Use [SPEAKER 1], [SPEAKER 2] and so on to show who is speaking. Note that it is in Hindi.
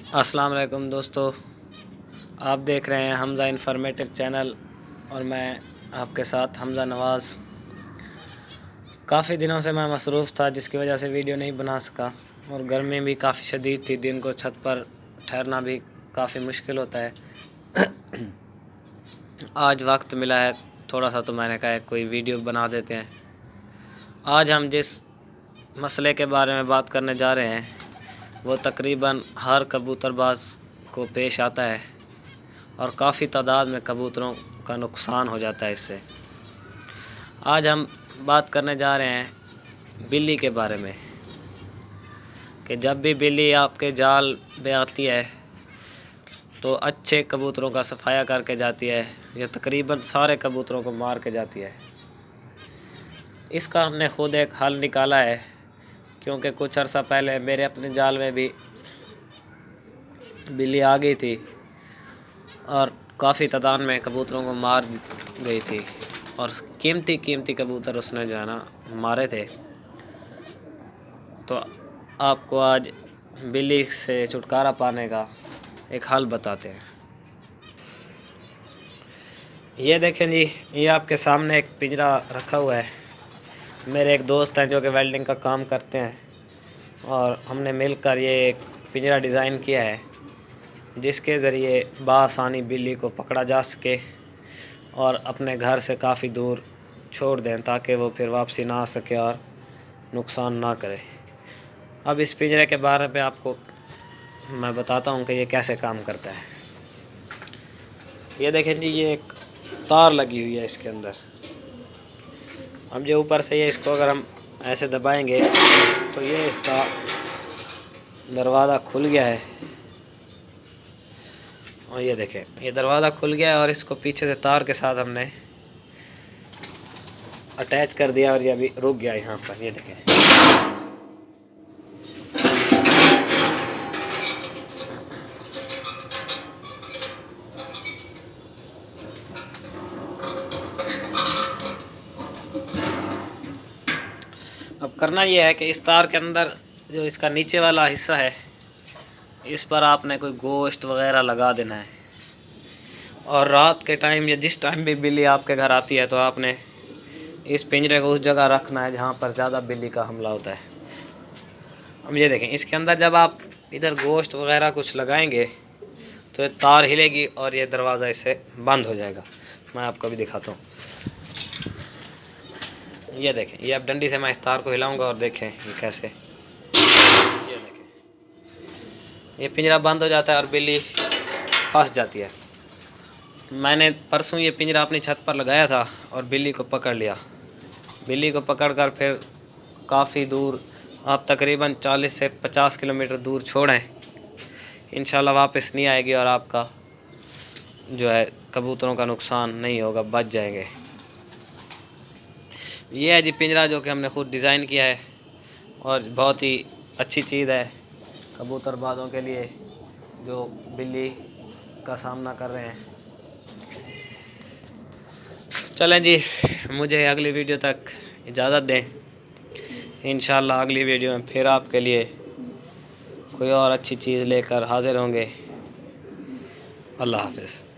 [SPEAKER 1] अस्सलाम वालेकुम दोस्तों, आप देख रहे हैं हमज़ा इन्फॉर्मेटिव चैनल और मैं आपके साथ हमज़ा नवाज़। काफ़ी दिनों से मैं मसरूफ़ था जिसकी वजह से वीडियो नहीं बना सका और गर्मी भी काफ़ी शदीद थी। दिन को छत पर ठहरना भी काफ़ी मुश्किल होता है। आज वक्त मिला है थोड़ा सा, तो मैंने कहा कोई वीडियो बना देते हैं। आज हम जिस मसले के बारे में बात करने जा रहे हैं वो तकरीबन हर कबूतरबाज को पेश आता है और काफ़ी तादाद में कबूतरों का नुकसान हो जाता है इससे। आज हम बात करने जा रहे हैं बिल्ली के बारे में कि जब भी बिल्ली आपके जाल में आती है तो अच्छे कबूतरों का सफाया करके जाती है या तकरीबन सारे कबूतरों को मार के जाती है। इसका हमने ख़ुद एक हल निकाला है, क्योंकि कुछ अर्सा पहले मेरे अपने जाल में भी बिल्ली आ गई थी और काफ़ी तादाद में कबूतरों को मार गई थी और कीमती कबूतर उसने जो है ना मारे थे। तो आपको आज बिल्ली से छुटकारा पाने का एक हल बताते हैं। ये देखें जी, ये आपके सामने एक पिंजरा रखा हुआ है। मेरे एक दोस्त हैं जो कि वेल्डिंग का काम करते हैं और हमने मिलकर ये एक पिंजरा डिज़ाइन किया है जिसके ज़रिए बआसानी बिल्ली को पकड़ा जा सके और अपने घर से काफ़ी दूर छोड़ दें ताकि वो फिर वापसी ना आ सके और नुकसान ना करे। अब इस पिंजरे के बारे में आपको मैं बताता हूँ कि ये कैसे काम करता है। ये देखें जी, ये एक तार लगी हुई है इसके अंदर। अब जो ऊपर से ये इसको अगर हम ऐसे दबाएंगे तो ये इसका दरवाज़ा खुल गया है और ये देखें, ये दरवाज़ा खुल गया है और इसको पीछे से तार के साथ हमने अटैच कर दिया और ये अभी रुक गया यहाँ पर। ये देखें, अब करना ये है कि इस तार के अंदर जो इसका नीचे वाला हिस्सा है इस पर आपने कोई गोश्त वगैरह लगा देना है और रात के टाइम या जिस टाइम भी बिल्ली आपके घर आती है तो आपने इस पिंजरे को उस जगह रखना है जहाँ पर ज़्यादा बिल्ली का हमला होता है। अब ये देखें, इसके अंदर जब आप इधर गोश्त वगैरह कुछ लगाएंगे तो ये तार हिलेगी और ये दरवाज़ा इससे बंद हो जाएगा। मैं आपको भी दिखाता हूँ। ये देखें, ये अब डंडी से मैं इस तार को हिलाऊंगा और देखें ये कैसे, ये देखें, ये पिंजरा बंद हो जाता है और बिल्ली फंस जाती है। मैंने परसों ये पिंजरा अपनी छत पर लगाया था और बिल्ली को पकड़ लिया। बिल्ली को पकड़कर फिर काफ़ी दूर, आप तकरीबन 40 से 50 किलोमीटर दूर छोड़ें, इंशाल्लाह वापस नहीं आएगी और आपका जो है कबूतरों का नुकसान नहीं होगा, बच जाएंगे। ये है जी पिंजरा जो कि हमने ख़ुद डिज़ाइन किया है और बहुत ही अच्छी चीज़ है कबूतरबाज़ों के लिए जो बिल्ली का सामना कर रहे हैं। चलें जी, मुझे अगली वीडियो तक इजाज़त दें। इंशाल्लाह अगली वीडियो में फिर आपके लिए कोई और अच्छी चीज़ लेकर हाज़िर होंगे। अल्लाह हाफ़िज़।